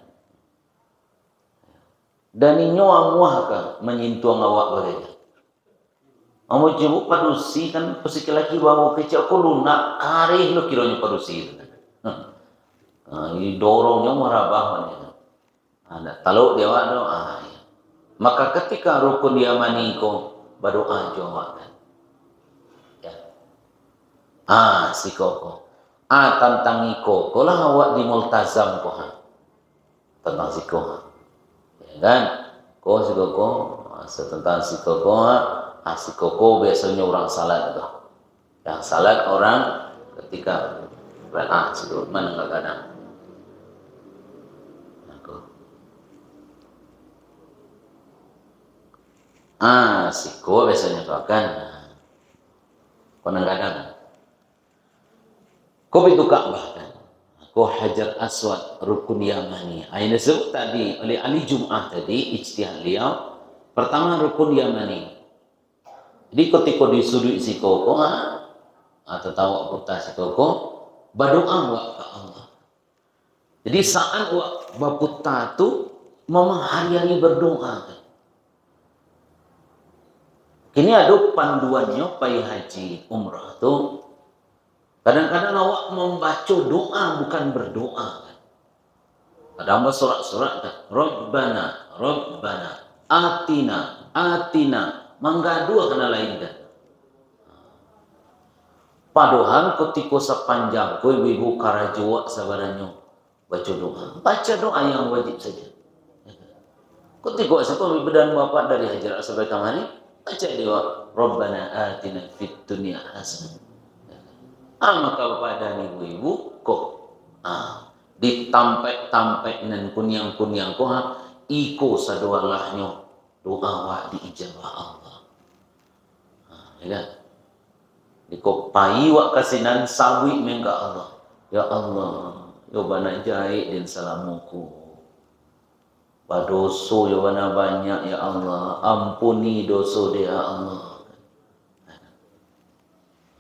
Dan inyo amuah kan menyintuang awak bagainya. Amo jebuk padusi kan pesik laki bawa kecil aku lunak karih lo kironya padusi itu kan. Ini dorongnya marabahnya. Ada tahu dia doa. Maka ketika rukun Yamani ko berdoa jawab kan. Ya. Si koko. Tentang iko, kolah awak di multazam ko ha. Tentang siko. Ya kan? Ko siko ko, tentang siko ko siko ko biasanya orang salat tu. Yang salat orang ketika siko mana kadang. Siko biasanya tu akan kadang. Kau itu Ka'bah kan? Kau Hajar Aswad rukun Yamani. Ini disebut tadi oleh Ali Jum'ah tadi ijtihad beliau. Pertama rukun Yamani. Jadi ketika disudut si koko atau tahu putar si koko berdoa wa ke Allah. Jadi saat wa baputa tu memang hari-hari berdoa kan? Kini ada panduannya pai haji umrah tu. Kadang-kadang awak membaca doa bukan berdoa kan. Ada surat-surat kan. Rabbana atina menggadu kena lain kan. Padahal ketika sepanjang kau ibu karajuak sabarannya baca doa yang wajib saja. Ketika saya bedan bapak dari Hajar Aswad kamari baca doa Rabbana atina fid dunya hasanah. Maka bapak dan ibu-ibu kok ditampek-tampek dan kunyang-kunyang kok iko sadualahnya doa wa diijabah Allah. Ya. Iko pai wa kasinan sawi mengga Allah. Ya Allah, yo bana jahit dan salamuku. Padoso yo bana banyak ya Allah, ampuni dosa dia Allah.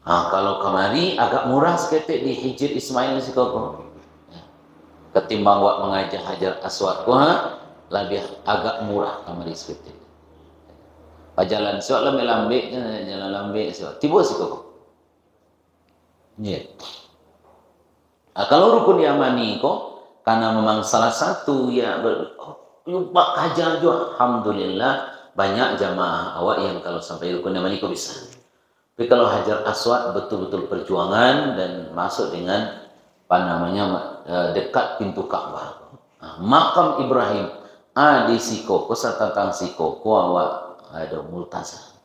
Kalau kemari agak murah seketik di Hijr Ismail si koko. Ketimbang wak mengajak Hajar Aswad lebih agak murah kemari seketik. Jalan siwak lambe jalan lambe siwak. Tiba si koko. Yeah. Kalau rukun yamani kok, karena memang salah satu ya lupa kajar juga. Alhamdulillah banyak jamaah awak yang kalau sampai rukun yamani kok bisa. Tapi kalau Hajar Aswad betul-betul perjuangan dan masuk dengan apa namanya dekat pintu Ka'bah. Makam Ibrahim di siko, tentang siko, awak ada multazam.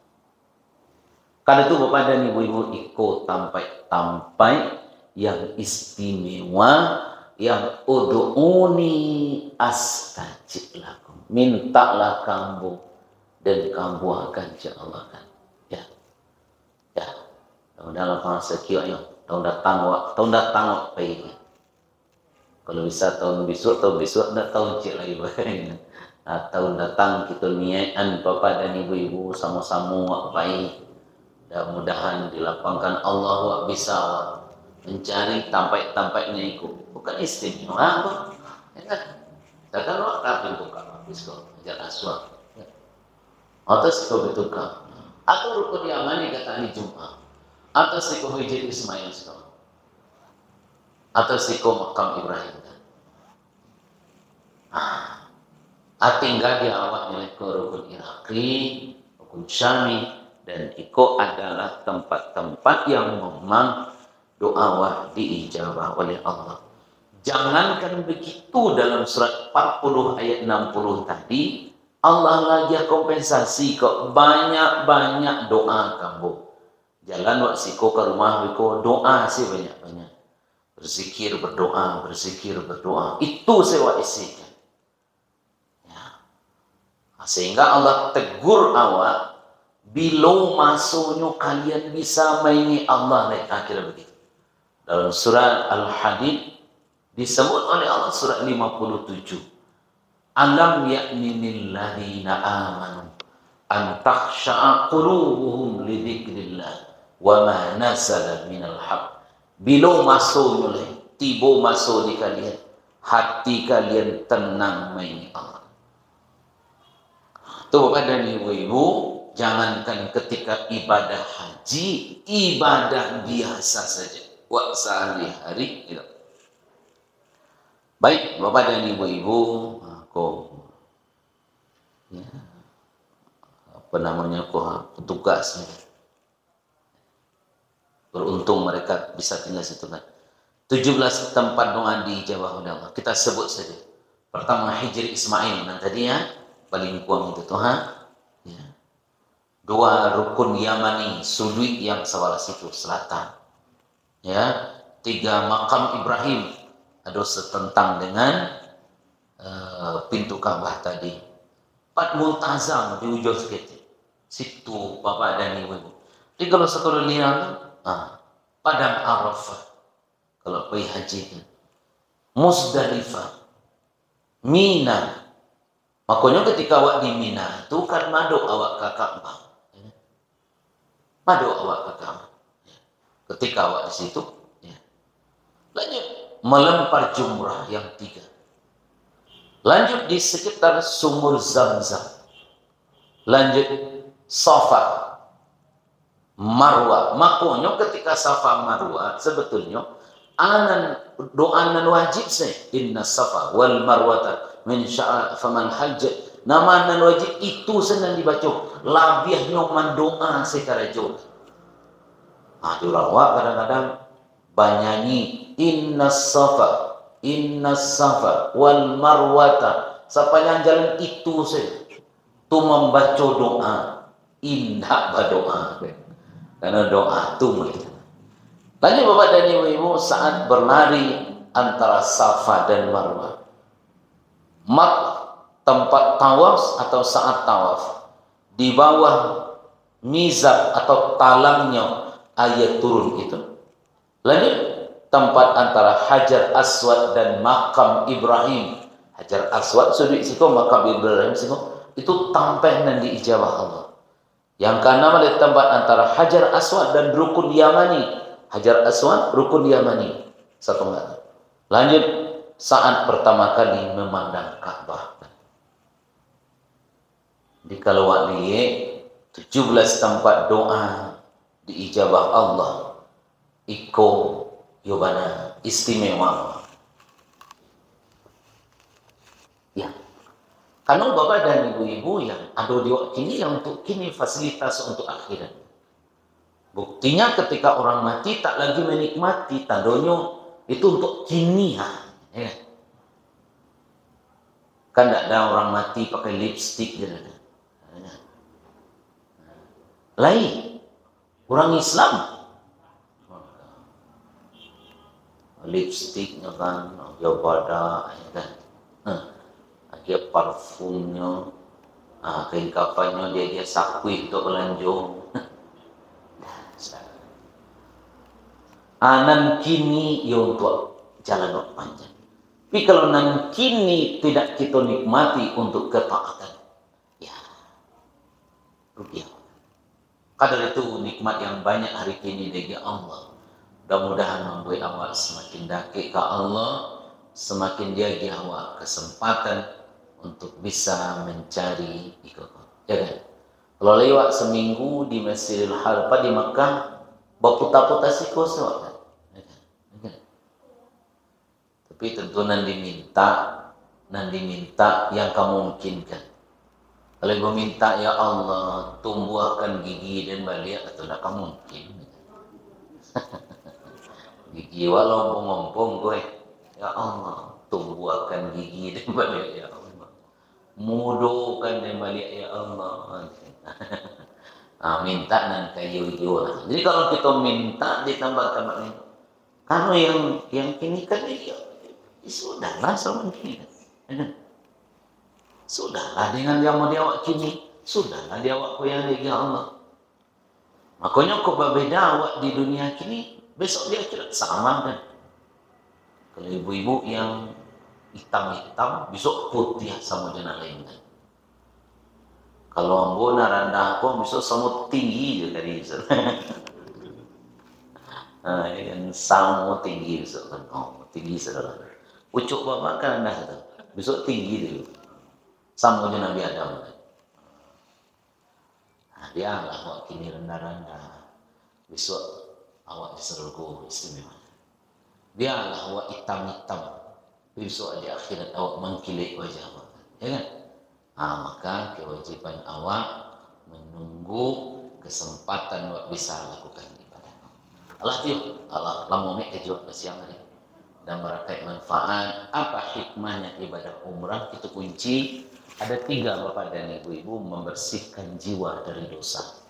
Karena itu bapak dan ibu-ibu ikut tampai yang istimewa, yang ud'uni astajib lakum. Mintalah kamu dan kamu akan dijawakan. Ya. Tahun dalam sekian ya. Tahun datang wak baik. Kalau bisa tahun besok nak tahun cik lagi baik. Tahun datang kita niatan bapak dan ibu-ibu sama-sama wak baik. Mudah-mudahan dilapangkan Allah wak bisa wak mencari tampai-tampainya itu bukan istimewa kok. Takkan wak kapin tukar habis kok Hajar Aswad. Atas kau betukar. Atau rukun yamani kata hari Jumat. Atas siko Hijr Ismail sekarang. Atas siko makam Ibrahim. Tinggal di awaknya ke rukun Iraqi, rukun Syami, dan itu adalah tempat-tempat yang memang doa diijabah oleh Allah. Jangankan begitu dalam surat 40 ayat 60 tadi, Allah lagi kompensasi kok banyak-banyak doa kamu. Jalan wak siko ke rumah wiko doa sih banyak-banyak. Berzikir berdoa. Itu sewa isikan. Ya. Sehingga Allah tegur awak bila masuknya kalian bisa maini Allah naik akhir begitu. Dalam surah Al-Hadid disebut oleh Allah surah 57. Alam ya'minil ladzina amanu an takhsha'a qulubuhum li dzikrillah wa ma nazala minal haq. Bila masuknya tiba masuk di kalian, hati kalian tenang maini Allah. Tuh Bapak dan Ibu-ibu, jangankan ketika ibadah haji, ibadah biasa saja. Sehari-hari gitu. Baik Bapak dan Ibu-ibu, petugas beruntung mereka bisa tinggal situ kan. 17 tempat doa dijawab oleh Allah. Kita sebut saja. Pertama Hijr Ismail, nah tadi ya paling kuat itu Tuhan. Ya. 2 rukun Yamani, Sudut yang sebelah situ selatan. Ya, 3 makam Ibrahim, ada setentang dengan pintu Ka'bah tadi. 4 multazam di ujung sekitar. Situ Bapak dan Ibu. Jadi kalau sekolah lihat, Padang Arafah, kalau pergi haji kan, Musdalifah, Mina. Makanya ketika awak di Mina itu kan madu awak ke Ka'bah. Madu awak ke Ka'bah. Ketika awak di situ, ya. Lanjut melempar jumrah yang 3. Lanjut di sekitar sumur Zamzam. Lanjut Safa, Marwah. Makanya ketika Safa Marwah sebetulnya doa nan wajib sih. Inna Safa wal Marwata min sya'a faman hajj. Nama nan wajib itu senang dibaca. Labiahnya mendoa secara jauh. Jurawa kadang-kadang banyanyi Inna Safa wal Marwata. Sepanjang jalan itu saja. Itu membaca doa. Indah berdoa. Karena doa itu mereka. Lanjut Bapak dan Ibu saat berlari antara Safa dan Marwah. tempat tawaf atau saat tawaf, di bawah mizab atau talangnya ayat turun itu. Lanjut, tempat antara Hajar Aswad dan makam Ibrahim. Hajar Aswad sudah siku, makam Ibrahim siku, itu tampeh nan di ijabah Allah. Yang keenam adalah tempat antara Hajar Aswad dan Rukun Yamani. Hajar Aswad, Rukun Yamani. Satu enggak. Lanjut, saat pertama kali memandang Ka'bah. Di kalau waliye 17 tempat doa diijabah Allah. Iko yobana istimewa. Ya. Karena bapak dan ibu-ibu yang ada di waktu ini yang untuk kini fasilitas untuk akhirat. Buktinya ketika orang mati tak lagi menikmati tandonyo itu untuk kini. Ya. Kan tidak ada orang mati pakai lipstick gitu. Lain orang Islam lipstiknya kan dia pada kan dia parfumnya kain kafannya dia sakui untuk belanjong nan kini ya untuk jalan panjang. Tapi kalau nan kini tidak kita nikmati untuk ketaatan, ya rugi. Kadar itu nikmat yang banyak hari ini dari Allah. Mudah-mudahan membuat awak semakin daki ke Allah, semakin dia awak kesempatan untuk bisa mencari ikut. Ya kan? Kalau lewat seminggu di Masjidil Haram di Makkah, baputa-puta sih kosong. Ya kan? Tapi tentu nanti minta yang kamu mungkinkan. Kalau gue minta ya Allah tumbuhkan gigi dan balik atau tidak kamu mungkin. Gigi walau ngompong gue ya Allah tumbuhkan gigi dan balik ya Allah. Mudohkan dan balik ya Allah. Minta dan kayu jual. Jadi kalau kita minta ditambah-tambah ini, karena yang kini kan ya sudahlah sama ini. Sudahlah dengan yang mau diawak kini, sudahlah diawak ko yang lagi Allah. Makanya kok berbeda awak di dunia kini, besok dia akhirat sama kan. Kalau ibu-ibu yang hitam-hitam, besok putih sama jenak lain kan. Kalau ambo naranda aku besok sama tinggi juga dari besok. Yang sama tinggi besok kan, tinggi saudara. Ucuk bapak kan anda besok tinggi dulu. Sama je Nabi Adam. Dia lah awak kini rendah-rendah. Besok awak di surga istimewa. Dia lah awak hitam-hitam. Besok di akhirat awak mengkilik wajah awak. Ya kan? Maka kewajiban awak menunggu kesempatan awak bisa lakukan ibadah. Allah tiup. Allah lamun mek kejuak ke siang hari. Dan merakai manfaat. Apa hikmahnya ibadah umrah? Itu kunci. Ada 3 bapak dan ibu-ibu membersihkan jiwa dari dosa.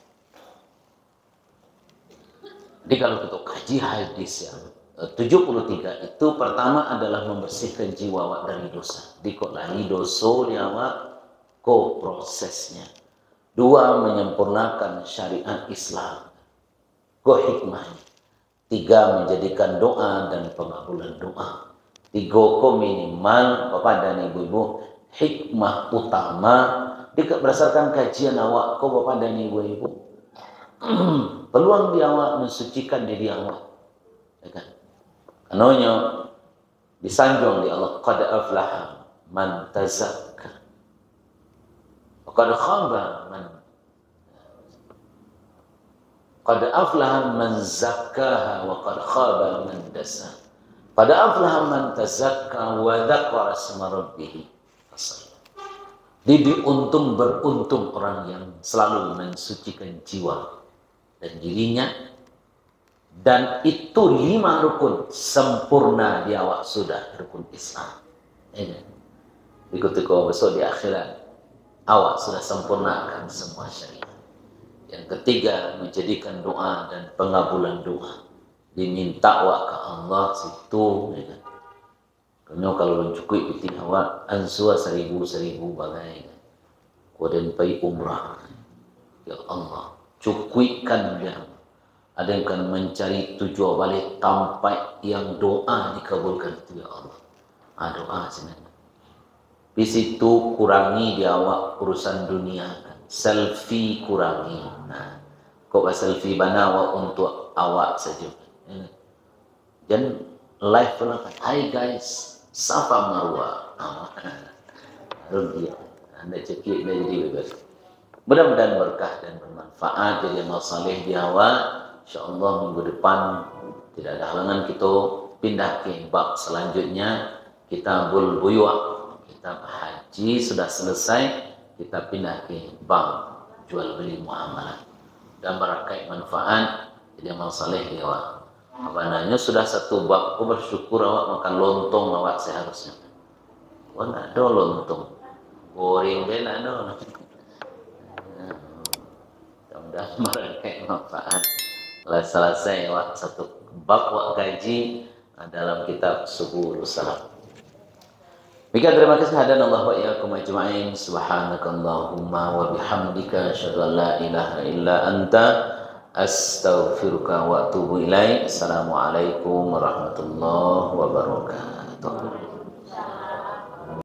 Jadi kalau kita kaji hadis yang 73 itu pertama adalah membersihkan jiwa awak dari dosa. Dikot lagi dosa di awak ko prosesnya. 2 menyempurnakan syariat Islam. Ko hikmahnya. 3 menjadikan doa dan pengabulan doa. 3 ko minimal bapak dan ibu-ibu hikmah utama berdasarkan kajian awak kau bapak dan ibu-ibu peluang di awak mensucikan diri awak ya kan? Karena disanjung di Allah qad aflaha man tazakka wa qad khaba man zakkaha wa qad khaba man dassaha. Qad aflaha man tazakka wa dzakara isma rabbih. Jadi beruntung orang yang selalu mensucikan jiwa dan dirinya, dan itu 5 rukun sempurna di awak sudah rukun Islam. Ikut besok di akhirat awak sudah sempurnakan semua syariat. Yang ketiga menjadikan doa dan pengabulan doa, diminta awak ke Allah situ. Kenyo kalau cukup piti awak ansua 1000 bagai. Kemudian pergi umrah. Ya Allah, cukupkan dia. Ada yang akan mencari tujuan balik tempat yang doa dikabulkan itu ya Allah. Doa sebenarnya. Di situ kurangi di awak urusan dunia kan. Selfie kurangi. Nah, kok selfie bana awak untuk awak saja. Dan live pun kan. Hai guys, Safa Marwa. Dia. Anda cekik dah jadi bebas. Mudah-mudahan berkah dan bermanfaat jadi amal saleh di awak. InsyaAllah minggu depan tidak ada halangan kita pindah ke bab selanjutnya. Kita buyuak, kita haji sudah selesai, kita pindah ke bab jual beli muamalah dan berakai manfaat jadi amal saleh di awak. Apalagi sudah satu bab, aku bersyukur awak makan lontong awak seharusnya. Wah, ada lontong, goreng ben ada. Mudah-mudahan berakai manfaat. Selesai awak satu bab awak gaji dalam kitab Subul Salam. Mika terima kasih hadan Allah wa iyyakum ajma'in. Subhanakallahumma wa bihamdika asyhadu an la ilaha illa anta astaghfiruka wa atubu ilaik. Assalamualaikum warahmatullahi wabarakatuh.